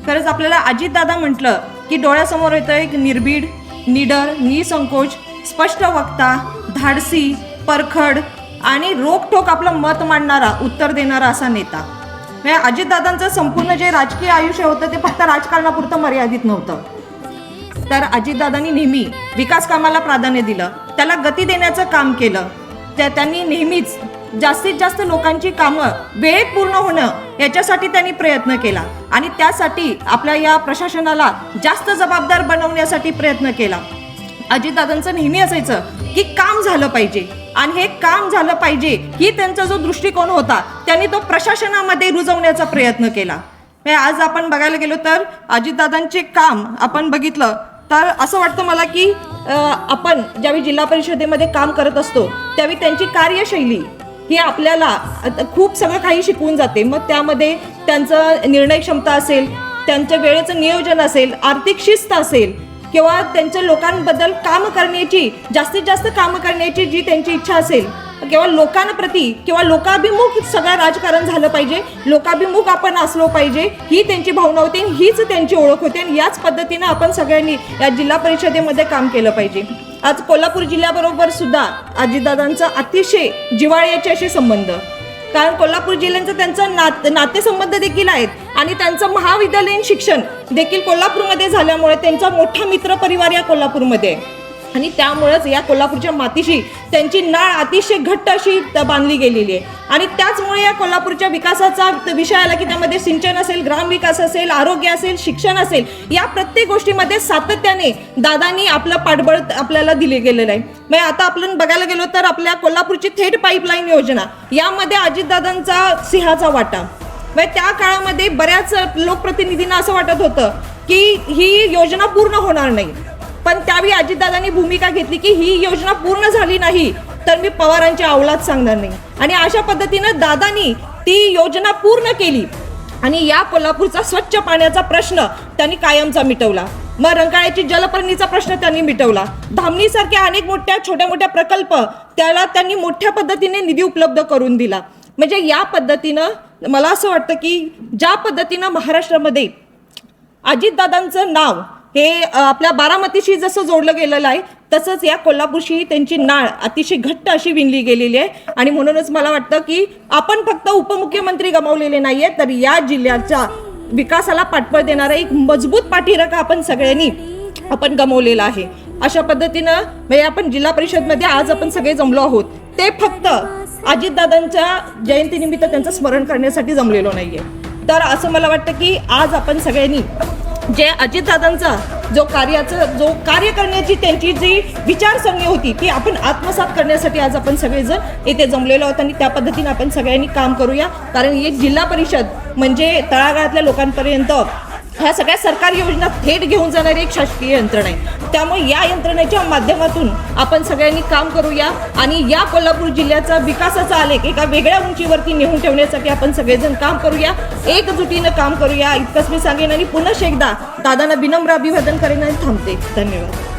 खरंच आपल्याला अजितदादा म्हटलं की डोळ्यासमोर येतं एक निर्भीड, निडर, निसंकोच, स्पष्ट वक्ता, धाडसी, परखड आणि रोखठोक आपलं मत मांडणारा, उत्तर देणारा असा नेता. म्हणजे अजितदादांचं संपूर्ण जे राजकीय आयुष्य होतं ते फक्त राजकारणापुरतं मर्यादित नव्हतं. तर अजितदादांनी नेहमी विकास कामाला प्राधान्य दिलं, त्याला गती देण्याचं काम केलं. त्यांनी नेहमीच जास्तीत जास्त लोकांची कामं वेळेत पूर्ण होणं याच्यासाठी त्यांनी प्रयत्न केला आणि त्यासाठी आपल्या या प्रशासनाला जास्त जबाबदार बनवण्यासाठी प्रयत्न केला. अजितदादांचं नेहमी असायचं की काम झालं पाहिजे आणि हे काम झालं पाहिजे ही त्यांचा जो दृष्टिकोन होता त्यांनी तो प्रशासनामध्ये रुजवण्याचा प्रयत्न केला. आज आपण बघायला गेलो तर अजितदादांचे काम आपण बघितलं तर असं वाटतं मला की आपण ज्यावेळी जिल्हा परिषदेमध्ये काम करत असतो त्यावेळी त्यांची कार्यशैली ही आपल्याला खूप सगळं काही शिकवून जाते. मग त्यामध्ये त्यांचं निर्णय क्षमता असेल, त्यांच्या वेळेचं नियोजन असेल, आर्थिक शिस्त असेल किंवा त्यांच्या लोकांबद्दल काम करण्याची, जास्तीत जास्त कामं करण्याची जी त्यांची इच्छा असेल किंवा लोकांप्रती किंवा लोकाभिमुख सगळं राजकारण झालं पाहिजे, लोकाभिमुख आपण असलो पाहिजे ही त्यांची भावना होती, हीच त्यांची ओळख होती आणि याच पद्धतीनं आपण सगळ्यांनी या जिल्हा परिषदेमध्ये काम केलं पाहिजे. आज कोल्हापूर जिल्ह्याबरोबर सुद्धा अजितदादांचा अतिशय जिव्हाळ्याचे असे संबंध, कारण कोल्हापूर जिल्ह्यांचं त्यांचं नातेसंबंध देखील आहेत आणि त्यांचं महाविद्यालयीन शिक्षण देखील कोल्हापूरमध्ये झाल्यामुळे त्यांचा मोठा मित्र परिवार या कोल्हापूरमध्ये आहे आणि त्यामुळेच या कोल्हापूरच्या मातीशी त्यांची नाळ अतिशय घट्ट अशी बांधली गेलेली आहे. आणि त्याचमुळे या कोल्हापूरच्या विकासाचा विषय आला की त्यामध्ये सिंचन असेल, ग्रामविकास असेल, आरोग्य असेल, शिक्षण असेल, या प्रत्येक गोष्टीमध्ये सातत्याने दादांनी आपलं पाठबळ आपल्याला दिले गेलेलं आहे. म्हणजे आता आपण बघायला गेलो तर आपल्या कोल्हापूरची थेट पाईपलाईन योजना यामध्ये अजितदादांचा सिंहाचा वाटा. म्हणजे त्या काळामध्ये बऱ्याच लोकप्रतिनिधींना असं वाटत होतं की ही योजना पूर्ण होणार नाही, पण त्यावेळी अजितदादांनी भूमिका घेतली की ही योजना पूर्ण झाली नाही तर मी पवारांच्या अवलाद सांगणार नाही आणि अशा पद्धतीनं दादांनी ती योजना पूर्ण केली आणि या कोल्हापूरचा स्वच्छ पाण्याचा प्रश्न त्यांनी कायमचा मिटवला. मग रंकाळ्याची जलपर्णीचा प्रश्न त्यांनी मिटवला. धामणीसारख्या अनेक छोट्या मोठ्या प्रकल्प त्याला त्यांनी मोठ्या पद्धतीने निधी उपलब्ध करून दिला. म्हणजे या पद्धतीनं मला असं वाटतं की ज्या पद्धतीनं महाराष्ट्रामध्ये अजितदादांचं नाव हे आपल्या बारामतीशी जसं जोडलं गेलेलं आहे तसंच या कोल्हापूरशी त्यांची नाळ अतिशय घट्ट अशी विणली गेलेली आहे आणि म्हणूनच मला वाटतं की आपण फक्त उपमुख्यमंत्री गमावलेले नाहीये तर या जिल्ह्याच्या विकासाला पाठबळ देणारा एक मजबूत पाठीराखा आपण सगळ्यांनी गमावलेला आहे. अशा पद्धतीनं म्हणजे आपण जिल्हा परिषदमध्ये आज आपण सगळे जमलो आहोत ते फक्त अजितदादांच्या जयंतीनिमित्त त्यांचं स्मरण करण्यासाठी जमलेलो नाहीये. तर असं मला वाटतं की आज आपण सगळ्यांनी जे अजितदादांचा जो कार्य करण्याची त्यांची जी विचारसरणी होती ती आपण आत्मसात करण्यासाठी आज आपण सगळेजण इथे जमलेलो आहोत आणि त्या पद्धतीने आपण सगळ्यांनी काम करूया. कारण एक जिल्हा परिषद म्हणजे तळागाळातल्या लोकांपर्यंत ह्या सगळ्या सरकारी योजना थेट घेऊन जाणारी एक शासकीय यंत्रणा आहे. त्यामुळे या यंत्रणेच्या माध्यमातून आपण सगळ्यांनी काम करूया आणि या कोल्हापूर जिल्ह्याचा विकासाचा आलेख एका वेगळ्या उंचीवरती नेऊन ठेवण्यासाठी आपण सगळेजण काम करूया, एकजुटीनं काम करूया इतकंच मी सांगेन आणि पुन्हा एकदा दादांना विनम्र अभिवादन करेन आणि थांबते. धन्यवाद.